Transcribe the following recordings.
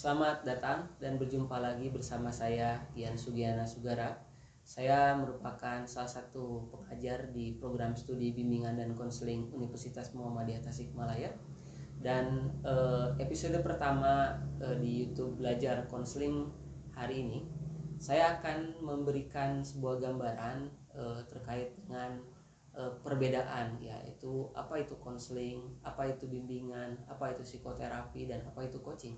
Selamat datang dan berjumpa lagi bersama saya Ian Sugiana Sugara. Saya merupakan salah satu pengajar di program studi bimbingan dan konseling Universitas Muhammadiyah Tasikmalaya. Dan episode pertama di YouTube Belajar Konseling hari ini, saya akan memberikan sebuah gambaran terkait dengan perbedaan, yaitu apa itu konseling, apa itu bimbingan, apa itu psikoterapi, dan apa itu coaching.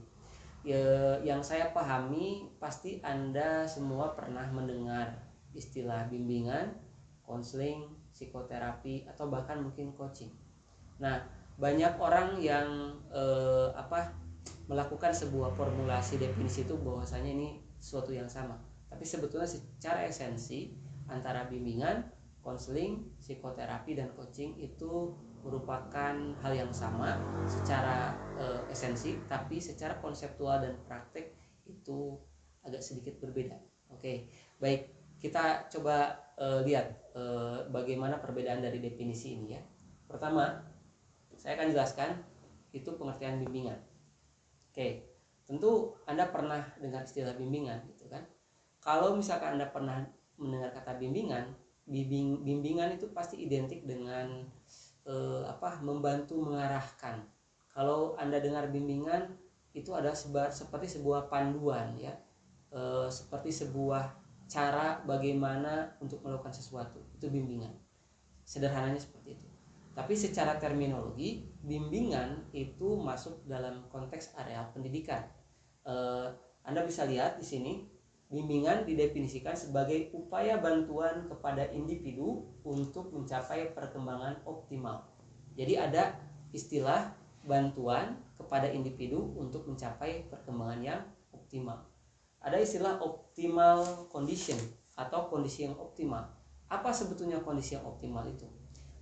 Yang saya pahami, pasti Anda semua pernah mendengar istilah bimbingan, konseling, psikoterapi, atau bahkan mungkin coaching. Nah, banyak orang yang melakukan sebuah formulasi definisi itu bahwasanya ini sesuatu yang sama. Tapi sebetulnya secara esensi antara bimbingan, konseling, psikoterapi, dan coaching itu merupakan hal yang sama secara esensi, tapi secara konseptual dan praktek itu agak sedikit berbeda. Oke, baik, kita coba lihat bagaimana perbedaan dari definisi ini ya. Pertama, saya akan jelaskan itu pengertian bimbingan. Oke, tentu Anda pernah dengar istilah bimbingan gitu kan. Kalau misalkan Anda pernah mendengar kata bimbingan, bimbingan itu pasti identik dengan membantu mengarahkan. Kalau Anda dengar bimbingan, itu adalah seperti sebuah panduan ya, seperti sebuah cara bagaimana untuk melakukan sesuatu. Itu bimbingan. Sederhananya seperti itu. Tapi secara terminologi, bimbingan itu masuk dalam konteks area pendidikan. Anda bisa lihat di sini, bimbingan didefinisikan sebagai upaya bantuan kepada individu untuk mencapai perkembangan optimal. Jadi ada istilah bantuan kepada individu untuk mencapai perkembangan yang optimal. Ada istilah optimal condition atau kondisi yang optimal. Apa sebetulnya kondisi yang optimal itu?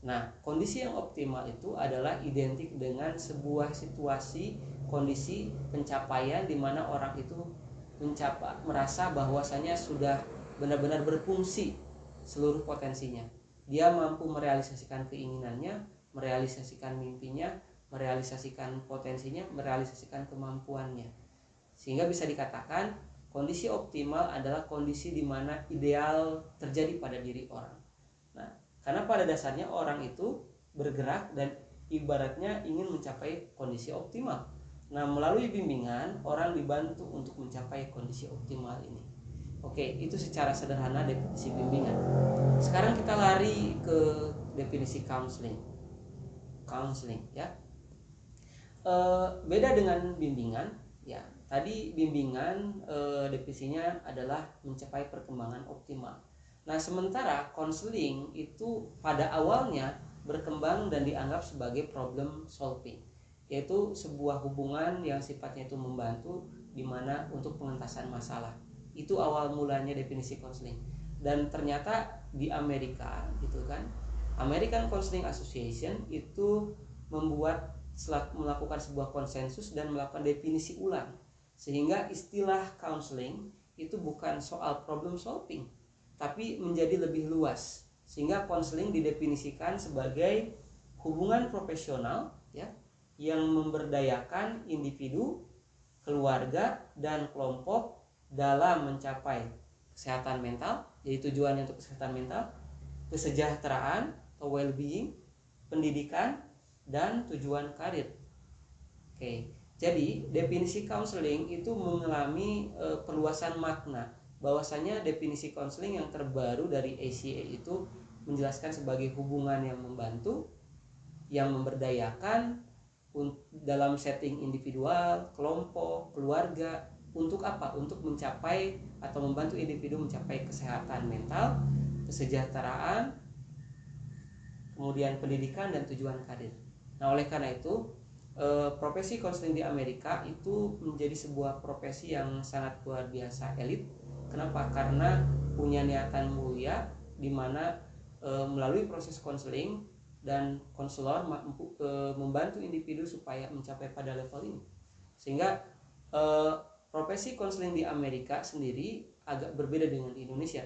Nah, kondisi yang optimal itu adalah identik dengan sebuah situasi, kondisi pencapaian di mana orang itu merasa bahwasanya sudah benar-benar berfungsi seluruh potensinya. Dia mampu merealisasikan keinginannya, merealisasikan mimpinya, merealisasikan potensinya, merealisasikan kemampuannya. Sehingga bisa dikatakan kondisi optimal adalah kondisi di mana ideal terjadi pada diri orang. Nah, karena pada dasarnya orang itu bergerak dan ibaratnya ingin mencapai kondisi optimal. Nah, melalui bimbingan orang dibantu untuk mencapai kondisi optimal ini. Oke, itu secara sederhana definisi bimbingan. Sekarang kita lari ke definisi counseling. Counseling ya. Beda dengan bimbingan ya. Tadi bimbingan definisinya adalah mencapai perkembangan optimal. Nah, sementara konseling itu pada awalnya berkembang dan dianggap sebagai problem solving, yaitu sebuah hubungan yang sifatnya itu membantu di mana untuk pengentasan masalah. Itu awal mulanya definisi konseling. Dan ternyata di Amerika gitu kan, American Counseling Association itu melakukan sebuah konsensus dan melakukan definisi ulang, sehingga istilah counseling itu bukan soal problem solving, tapi menjadi lebih luas, sehingga konseling didefinisikan sebagai hubungan profesional ya, yang memberdayakan individu, keluarga, dan kelompok dalam mencapai kesehatan mental. Jadi tujuannya untuk kesehatan mental, kesejahteraan atau well-being, pendidikan, dan tujuan karir. Oke, jadi definisi counseling itu mengalami perluasan makna. Bahwasanya definisi konseling yang terbaru dari ACA itu menjelaskan sebagai hubungan yang membantu, yang memberdayakan dalam setting individual, kelompok, keluarga. Untuk apa? Untuk mencapai atau membantu individu mencapai kesehatan mental, kesejahteraan, kemudian pendidikan, dan tujuan karir. Nah, oleh karena itu profesi konseling di Amerika itu menjadi sebuah profesi yang sangat luar biasa elit. Kenapa? Karena punya niatan mulia di mana melalui proses konseling dan konselor mampu membantu individu supaya mencapai pada level ini. Sehingga profesi konseling di Amerika sendiri agak berbeda dengan di Indonesia.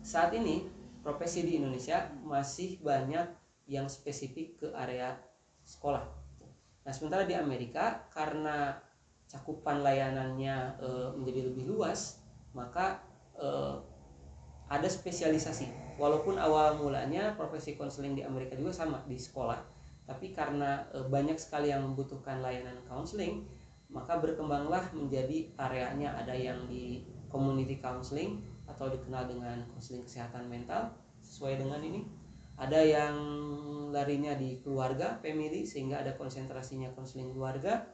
Saat ini profesi di Indonesia masih banyak yang spesifik ke area sekolah. Nah, sementara di Amerika karena cakupan layanannya menjadi lebih luas, maka ada spesialisasi. Walaupun awal mulanya profesi konseling di Amerika juga sama di sekolah, tapi karena banyak sekali yang membutuhkan layanan konseling, maka berkembanglah menjadi areanya. Ada yang di community counseling atau dikenal dengan konseling kesehatan mental sesuai dengan ini. Ada yang larinya di keluarga, family, sehingga ada konsentrasinya konseling keluarga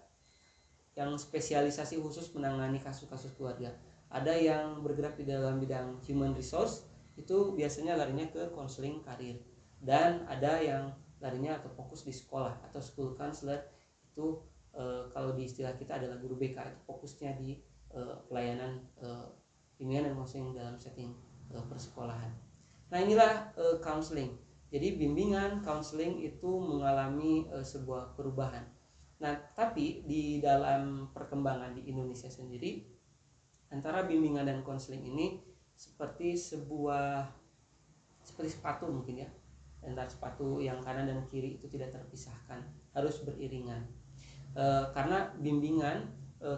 yang spesialisasi khusus menangani kasus-kasus keluarga. Ada yang bergerak di dalam bidang human resource, itu biasanya larinya ke konseling karir. Dan ada yang larinya atau fokus di sekolah atau school counselor, itu kalau di istilah kita adalah guru BK, itu fokusnya di pelayanan bimbingan dan konseling dalam setting persekolahan. Nah, inilah counseling. Jadi bimbingan, counseling itu mengalami sebuah perubahan. Nah, tapi di dalam perkembangan di Indonesia sendiri, antara bimbingan dan konseling ini seperti sepatu mungkin ya. Antara sepatu yang kanan dan kiri itu tidak terpisahkan, harus beriringan. Karena bimbingan,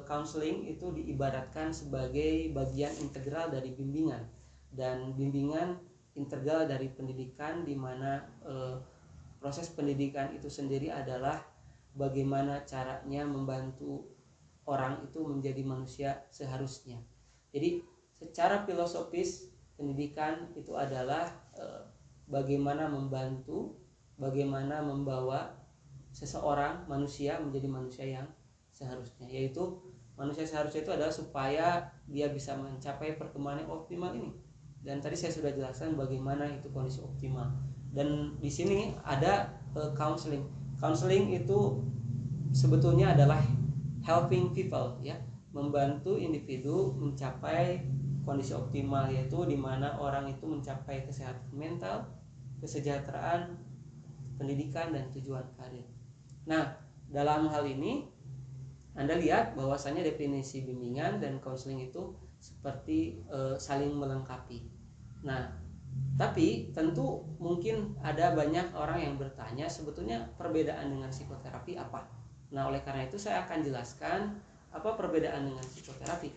counseling itu diibaratkan sebagai bagian integral dari bimbingan, dan bimbingan integral dari pendidikan, di mana proses pendidikan itu sendiri adalah bagaimana caranya membantu orang itu menjadi manusia seharusnya. Jadi secara filosofis pendidikan itu adalah bagaimana membantu, bagaimana membawa seseorang manusia menjadi manusia yang seharusnya, yaitu manusia seharusnya itu adalah supaya dia bisa mencapai perkembangan yang optimal ini. Dan tadi saya sudah jelaskan bagaimana itu kondisi optimal. Dan di sini ada counseling. Counseling itu sebetulnya adalah helping people, ya, membantu individu mencapai kondisi optimal, yaitu di mana orang itu mencapai kesehatan mental, kesejahteraan, pendidikan, dan tujuan karir. Nah, dalam hal ini Anda lihat bahwasanya definisi bimbingan dan konseling itu seperti saling melengkapi. Nah, tapi tentu mungkin ada banyak orang yang bertanya, sebetulnya perbedaan dengan psikoterapi apa? Nah, oleh karena itu saya akan jelaskan apa perbedaan dengan psikoterapi.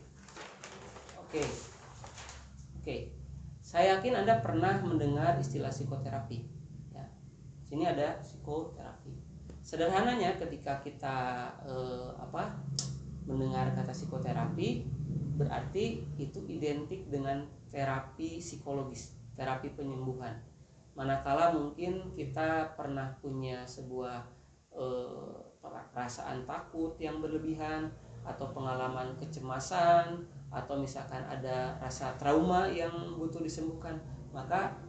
Oke. Saya yakin Anda pernah mendengar istilah psikoterapi. Ya. Sini ada psikoterapi. Sederhananya, ketika kita mendengar kata psikoterapi, berarti itu identik dengan terapi psikologis, terapi penyembuhan. Manakala mungkin kita pernah punya sebuah perasaan takut yang berlebihan, atau pengalaman kecemasan, atau misalkan ada rasa trauma yang butuh disembuhkan, maka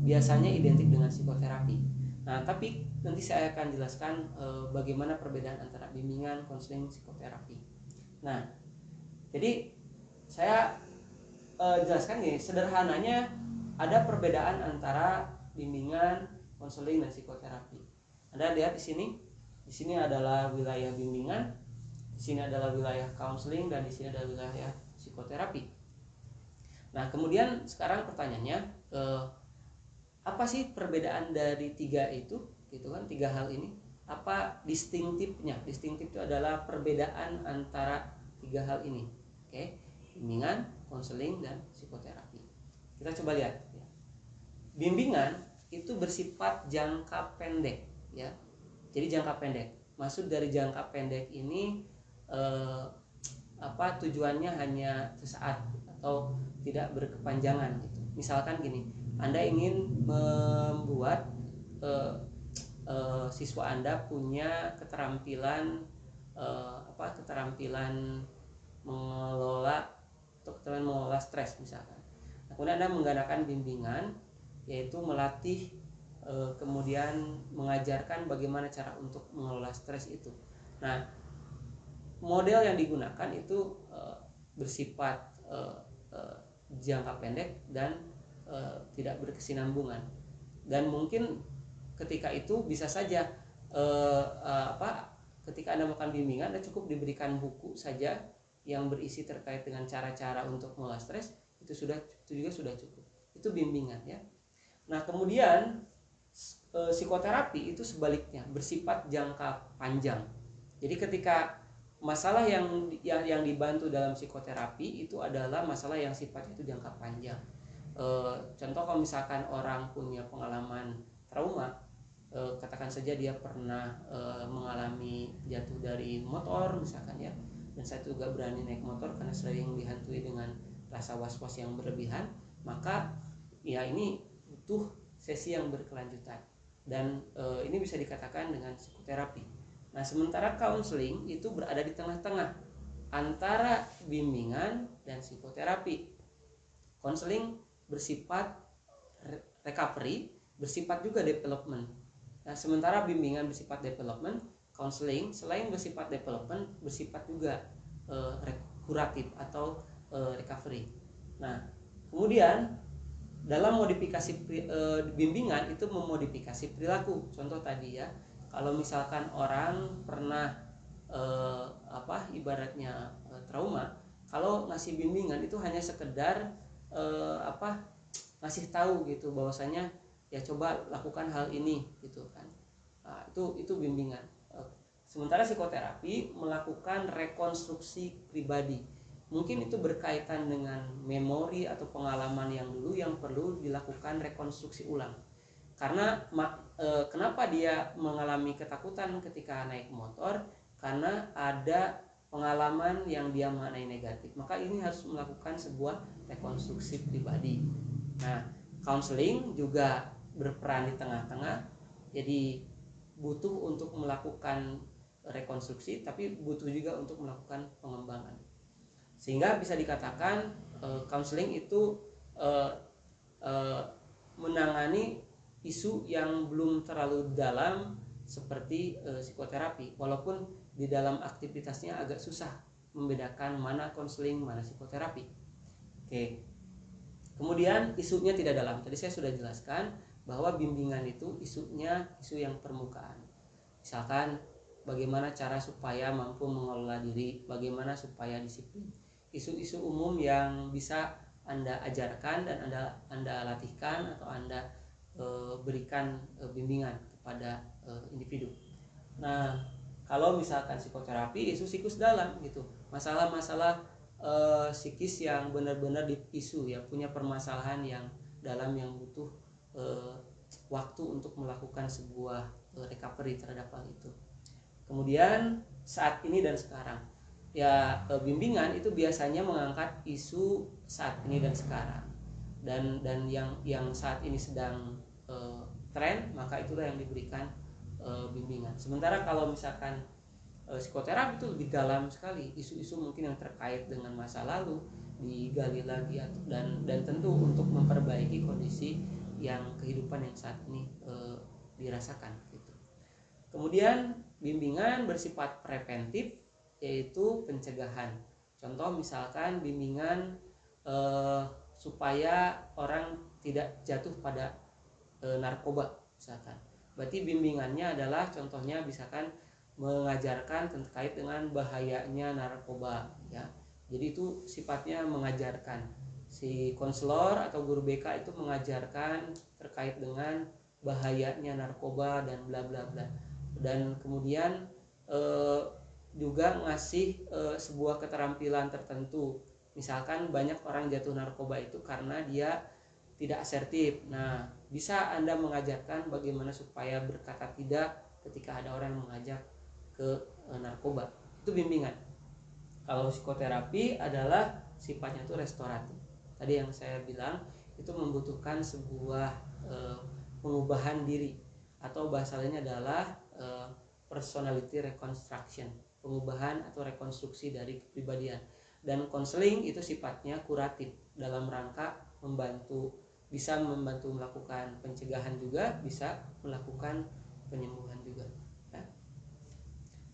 biasanya identik dengan psikoterapi. Nah, tapi nanti saya akan jelaskan bagaimana perbedaan antara bimbingan, konseling, psikoterapi. Nah, jadi saya jelaskan nih, sederhananya ada perbedaan antara bimbingan, konseling, dan psikoterapi. Anda lihat di sini. Di sini adalah wilayah bimbingan, di sini adalah wilayah counseling, dan di sini adalah wilayah psikoterapi. Nah, kemudian sekarang pertanyaannya, apa sih perbedaan dari tiga itu? Gitu kan, tiga hal ini. Apa distinktifnya? Distinktif itu adalah perbedaan antara tiga hal ini. Oke, bimbingan, konseling, dan psikoterapi. Kita coba lihat. Ya. Bimbingan itu bersifat jangka pendek, ya. Jadi jangka pendek. Maksud dari jangka pendek ini tujuannya hanya sesaat atau tidak berkepanjangan gitu. Misalkan gini, Anda ingin membuat siswa Anda punya keterampilan keterampilan mengelola stres misalkan. Nah, kemudian Anda menggunakan bimbingan, yaitu melatih kemudian mengajarkan bagaimana cara untuk mengelola stres itu. Nah, model yang digunakan itu bersifat jangka pendek dan tidak berkesinambungan. Dan mungkin ketika itu bisa saja ketika Anda melakukan bimbingan, Anda cukup diberikan buku saja yang berisi terkait dengan cara-cara untuk mengelola stres, itu juga sudah cukup. Itu bimbingan, ya. Nah, kemudian psikoterapi itu sebaliknya, bersifat jangka panjang. Jadi ketika masalah yang dibantu dalam psikoterapi itu adalah masalah yang sifatnya itu jangka panjang. Contoh kalau misalkan orang punya pengalaman trauma, katakan saja dia pernah mengalami jatuh dari motor misalkan ya, dan saya juga berani naik motor karena sering dihantui dengan rasa was-was yang berlebihan, maka ya ini butuh sesi yang berkelanjutan, dan ini bisa dikatakan dengan psikoterapi. Nah, sementara counseling itu berada di tengah-tengah antara bimbingan dan psikoterapi. Counseling bersifat recovery, bersifat juga development. Nah, sementara bimbingan bersifat development, counseling selain bersifat development bersifat juga kuratif atau recovery. Nah, kemudian dalam modifikasi bimbingan itu memodifikasi perilaku. Contoh tadi ya, kalau misalkan orang pernah ibaratnya trauma, kalau ngasih bimbingan itu hanya sekedar ngasih tahu gitu bahwasanya ya coba lakukan hal ini gitu kan. Nah, itu bimbingan. Sementara psikoterapi melakukan rekonstruksi pribadi. Mungkin itu berkaitan dengan memori atau pengalaman yang dulu yang perlu dilakukan rekonstruksi ulang. Karena kenapa dia mengalami ketakutan ketika naik motor? Karena ada pengalaman yang dia maknai negatif. Maka ini harus melakukan sebuah rekonstruksi pribadi. Nah, counseling juga berperan di tengah-tengah. Jadi butuh untuk melakukan rekonstruksi, tapi butuh juga untuk melakukan pengembangan. Sehingga bisa dikatakan counseling itu menangani isu yang belum terlalu dalam seperti psikoterapi, walaupun di dalam aktivitasnya agak susah membedakan mana counseling mana psikoterapi. Oke. Kemudian isunya tidak dalam. Tadi saya sudah jelaskan bahwa bimbingan itu isunya isu yang permukaan. Misalkan bagaimana cara supaya mampu mengelola diri, bagaimana supaya disiplin. Isu-isu umum yang bisa Anda ajarkan dan Anda latihkan atau Anda berikan bimbingan kepada individu. Nah, kalau misalkan psikoterapi isu psikus dalam gitu, masalah-masalah psikis yang benar-benar isu ya, punya permasalahan yang dalam yang butuh waktu untuk melakukan sebuah recovery terhadap hal itu. Kemudian saat ini dan sekarang ya, bimbingan itu biasanya mengangkat isu saat ini dan sekarang, dan yang saat ini sedang tren, maka itulah yang diberikan bimbingan. Sementara kalau misalkan psikoterapi itu lebih dalam sekali, isu-isu mungkin yang terkait dengan masa lalu digali lagi dan tentu untuk memperbaiki kondisi yang kehidupan yang saat ini dirasakan gitu. Kemudian bimbingan bersifat preventif, yaitu pencegahan. Contoh misalkan bimbingan supaya orang tidak jatuh pada narkoba misalkan. Berarti bimbingannya adalah contohnya misalkan mengajarkan terkait dengan bahayanya narkoba ya. Jadi itu sifatnya mengajarkan. Si konselor atau guru BK itu mengajarkan terkait dengan bahayanya narkoba dan bla bla bla. Dan kemudian juga ngasih sebuah keterampilan tertentu. Misalkan banyak orang jatuh narkoba itu karena dia tidak asertif. Nah, bisa Anda mengajarkan bagaimana supaya berkata tidak ketika ada orang yang mengajak ke narkoba. Itu bimbingan. Kalau psikoterapi adalah sifatnya itu restoratif. Tadi yang saya bilang itu membutuhkan sebuah pengubahan diri, atau bahasa lainnya adalah personality reconstruction, pengubahan atau rekonstruksi dari kepribadian. Dan konseling itu sifatnya kuratif dalam rangka bisa membantu melakukan pencegahan juga, bisa melakukan penyembuhan juga ya.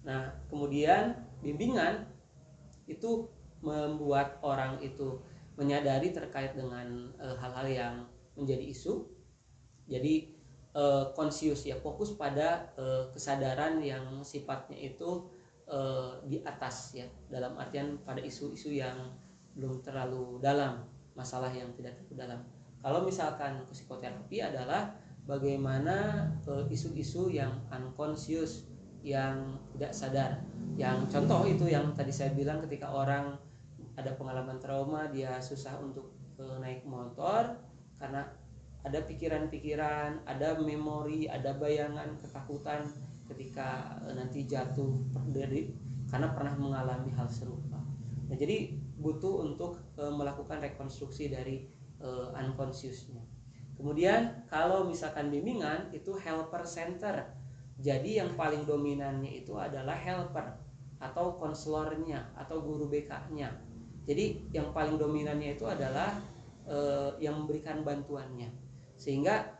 Nah, kemudian bimbingan itu membuat orang itu menyadari terkait dengan hal-hal yang menjadi isu. Jadi konsius ya, fokus pada kesadaran yang sifatnya itu di atas ya, dalam artian pada isu-isu yang belum terlalu dalam, masalah yang tidak terlalu dalam. Kalau misalkan psikoterapi adalah bagaimana isu-isu yang unconscious yang tidak sadar. Yang contoh itu yang tadi saya bilang, ketika orang ada pengalaman trauma, dia susah untuk naik motor karena ada pikiran-pikiran, ada memori, ada bayangan, ketakutan ketika nanti jatuh karena pernah mengalami hal serupa. Nah, jadi butuh untuk melakukan rekonstruksi dari unconsciousnya. Kemudian kalau misalkan bimbingan itu helper center. Jadi yang paling dominannya itu adalah helper atau konselornya atau guru BK-nya. Jadi yang paling dominannya itu adalah yang memberikan bantuannya, sehingga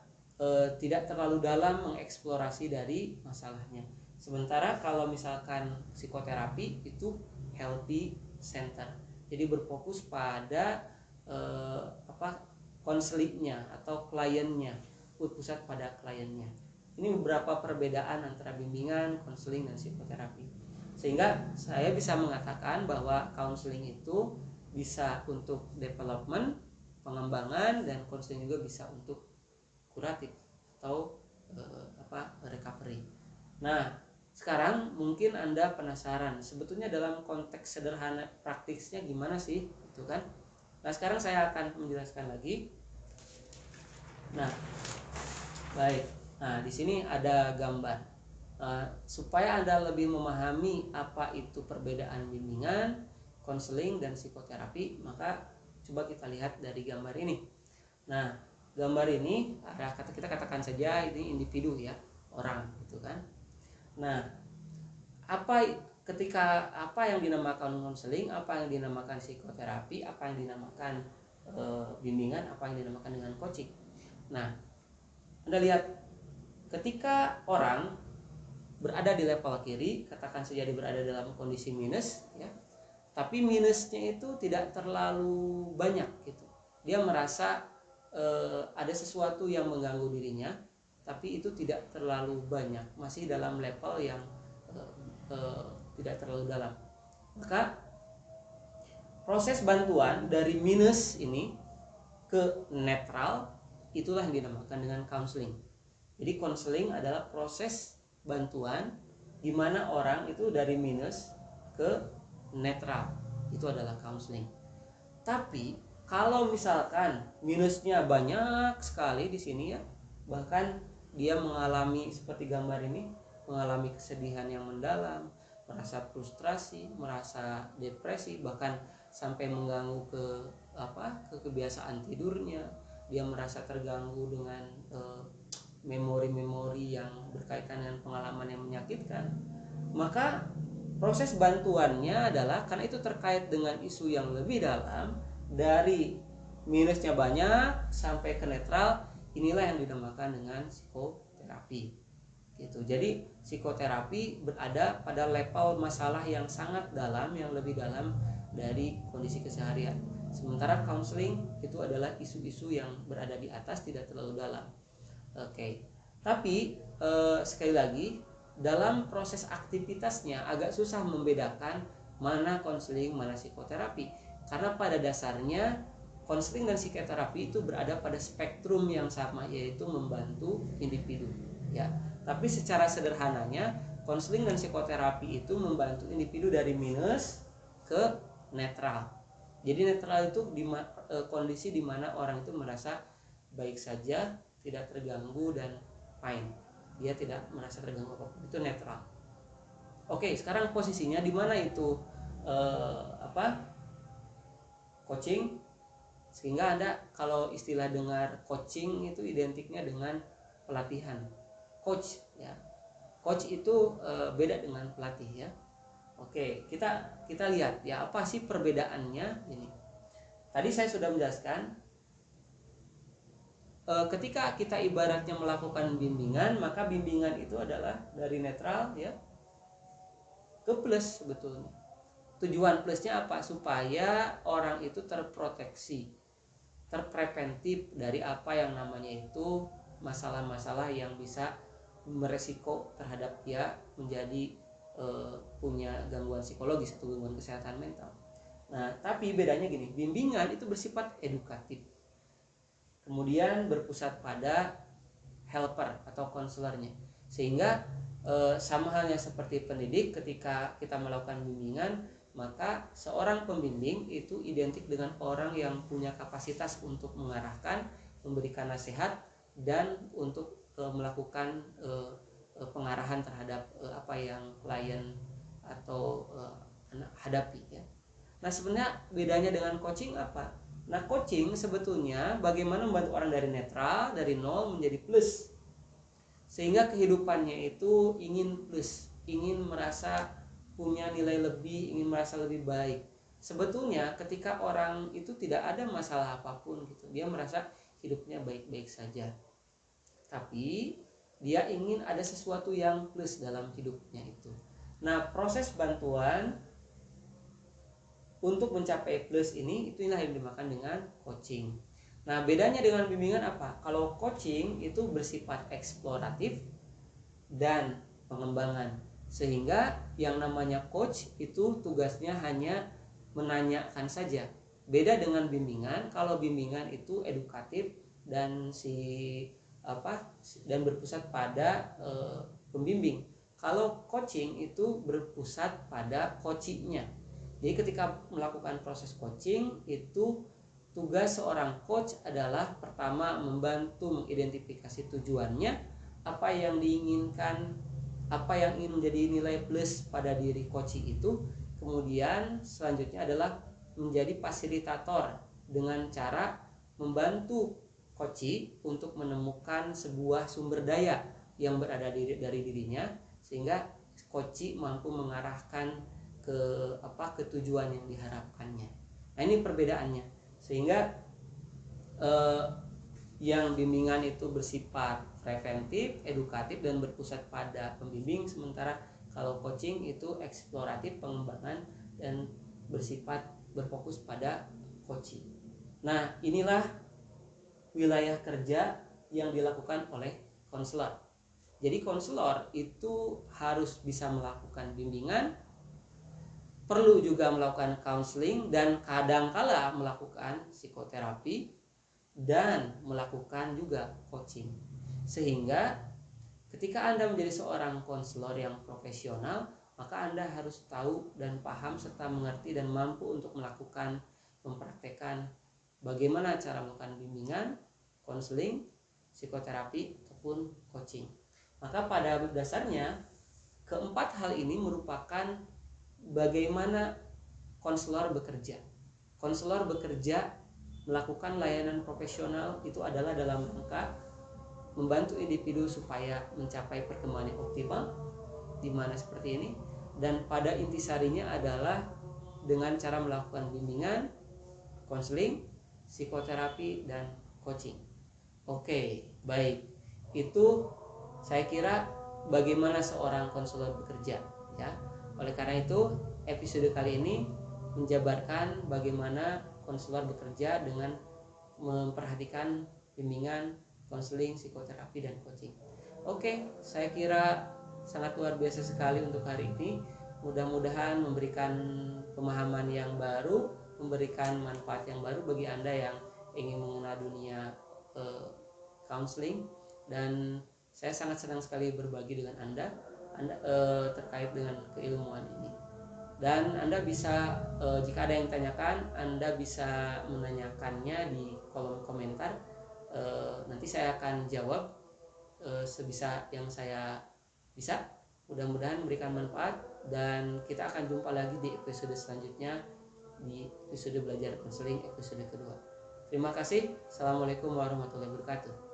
tidak terlalu dalam mengeksplorasi dari masalahnya. Sementara kalau misalkan psikoterapi itu healthy center, jadi berfokus pada konselingnya atau kliennya, pusat pada kliennya. Ini beberapa perbedaan antara bimbingan, konseling, dan psikoterapi. Sehingga saya bisa mengatakan bahwa konseling itu bisa untuk development, pengembangan, dan konseling juga bisa untuk kuratif atau recovery. Nah, sekarang mungkin Anda penasaran sebetulnya dalam konteks sederhana praktisnya gimana sih, gitu kan? Nah, sekarang saya akan menjelaskan lagi. Nah, baik. Nah, di sini ada gambar. Supaya Anda lebih memahami apa itu perbedaan bimbingan, konseling, dan psikoterapi, maka coba kita lihat dari gambar ini. Nah, gambar ini kita katakan saja ini individu ya, orang gitu kan. Nah, apa yang dinamakan konseling, apa yang dinamakan psikoterapi, apa yang dinamakan bimbingan, apa yang dinamakan dengan coaching. Nah, Anda lihat ketika orang berada di level kiri, katakan saja dia berada dalam kondisi minus ya, tapi minusnya itu tidak terlalu banyak gitu. Dia merasa ada sesuatu yang mengganggu dirinya, tapi itu tidak terlalu banyak, masih dalam level yang tidak terlalu dalam. Maka proses bantuan dari minus ini ke netral itulah yang dinamakan dengan counseling. Jadi konseling adalah proses bantuan di mana orang itu dari minus ke netral, itu adalah counseling. Tapi kalau misalkan minusnya banyak sekali di sini ya, bahkan dia mengalami seperti gambar ini, mengalami kesedihan yang mendalam, merasa frustrasi, merasa depresi, bahkan sampai mengganggu ke kebiasaan tidurnya, dia merasa terganggu dengan memori-memori yang berkaitan dengan pengalaman yang menyakitkan, maka proses bantuannya adalah, karena itu terkait dengan isu yang lebih dalam, dari minusnya banyak sampai ke netral, inilah yang dinamakan dengan psikoterapi gitu. Jadi psikoterapi berada pada level masalah yang sangat dalam, yang lebih dalam dari kondisi keseharian. Sementara counseling itu adalah isu-isu yang berada di atas, tidak terlalu dalam. Oke. Tapi sekali lagi, dalam proses aktivitasnya agak susah membedakan mana konseling, mana psikoterapi, karena pada dasarnya konseling dan psikoterapi itu berada pada spektrum yang sama, yaitu membantu individu ya. Tapi secara sederhananya, konseling dan psikoterapi itu membantu individu dari minus ke netral. Jadi netral itu kondisi di mana orang itu merasa baik saja, tidak terganggu, dan fine, dia tidak merasa terganggu apapun, itu netral. Oke, sekarang posisinya di mana itu coaching, sehingga Anda kalau istilah dengar coaching itu identiknya dengan pelatihan, coach ya. Coach itu beda dengan pelatih ya. Oke, kita lihat ya, apa sih perbedaannya ini. Tadi saya sudah menjelaskan, ketika kita ibaratnya melakukan bimbingan, maka bimbingan itu adalah dari netral ya ke plus sebetulnya. Tujuan plusnya apa? Supaya orang itu terproteksi, terpreventif dari apa yang namanya itu masalah-masalah yang bisa meresiko terhadap dia menjadi punya gangguan psikologis atau gangguan kesehatan mental. Nah, tapi bedanya gini, bimbingan itu bersifat edukatif, kemudian berpusat pada helper atau konselornya, sehingga Sama halnya seperti pendidik, ketika kita melakukan bimbingan, maka seorang pembimbing itu identik dengan orang yang punya kapasitas untuk mengarahkan, memberikan nasihat, dan untuk melakukan pengarahan terhadap apa yang klien atau hadapi ya. Nah, sebenarnya bedanya dengan coaching apa? Nah, coaching sebetulnya bagaimana membantu orang dari netral, dari nol menjadi plus, sehingga kehidupannya itu ingin plus, ingin merasa punya nilai lebih, ingin merasa lebih baik. Sebetulnya ketika orang itu tidak ada masalah apapun gitu, dia merasa hidupnya baik-baik saja, tapi dia ingin ada sesuatu yang plus dalam hidupnya itu. Nah, proses bantuan untuk mencapai plus ini, itulah yang dimakan dengan coaching. Nah, bedanya dengan bimbingan apa? Kalau coaching itu bersifat eksploratif dan pengembangan, sehingga yang namanya coach itu tugasnya hanya menanyakan saja. Beda dengan bimbingan, kalau bimbingan itu edukatif dan dan berpusat pada pembimbing. Kalau coaching itu berpusat pada coachingnya. Jadi ketika melakukan proses coaching itu, tugas seorang coach adalah pertama membantu mengidentifikasi tujuannya, apa yang diinginkan, apa yang ingin menjadi nilai plus pada diri coach itu. Kemudian selanjutnya adalah menjadi fasilitator dengan cara membantu coach untuk menemukan sebuah sumber daya yang berada dari dirinya, sehingga coach mampu mengarahkan ke tujuan yang diharapkannya. Nah, ini perbedaannya. Sehingga yang bimbingan itu bersifat preventif, edukatif, dan berpusat pada pembimbing, sementara kalau coaching itu eksploratif, pengembangan, dan berfokus pada coaching. Nah, inilah wilayah kerja yang dilakukan oleh konselor. Jadi konselor itu harus bisa melakukan bimbingan, perlu juga melakukan counseling, dan kadangkala melakukan psikoterapi, dan melakukan juga coaching. Sehingga ketika Anda menjadi seorang konselor yang profesional, maka Anda harus tahu dan paham serta mengerti dan mampu untuk mempraktekkan bagaimana cara melakukan bimbingan, konseling, psikoterapi, ataupun coaching. Maka pada dasarnya keempat hal ini merupakan bagaimana konselor bekerja. Konselor bekerja melakukan layanan profesional itu adalah dalam rangka membantu individu supaya mencapai perkembangan yang optimal, di mana seperti ini, dan pada intisarinya adalah dengan cara melakukan bimbingan, konseling, psikoterapi, dan coaching. Oke, baik. Itu saya kira bagaimana seorang konselor bekerja ya. Oleh karena itu, episode kali ini menjabarkan bagaimana konselor bekerja dengan memperhatikan bimbingan, konseling, psikoterapi, dan coaching. Oke, saya kira sangat luar biasa sekali untuk hari ini. Mudah-mudahan memberikan pemahaman yang baru, memberikan manfaat yang baru bagi Anda yang ingin mengenal dunia counseling. Dan saya sangat senang sekali berbagi dengan Anda terkait dengan keilmuan ini. Dan Anda bisa, jika ada yang tanyakan, Anda bisa menanyakannya di kolom komentar. Nanti saya akan jawab sebisa yang saya bisa. Mudah-mudahan memberikan manfaat, dan kita akan jumpa lagi di episode selanjutnya, di episode belajar konseling episode kedua. Terima kasih. Assalamualaikum warahmatullahi wabarakatuh.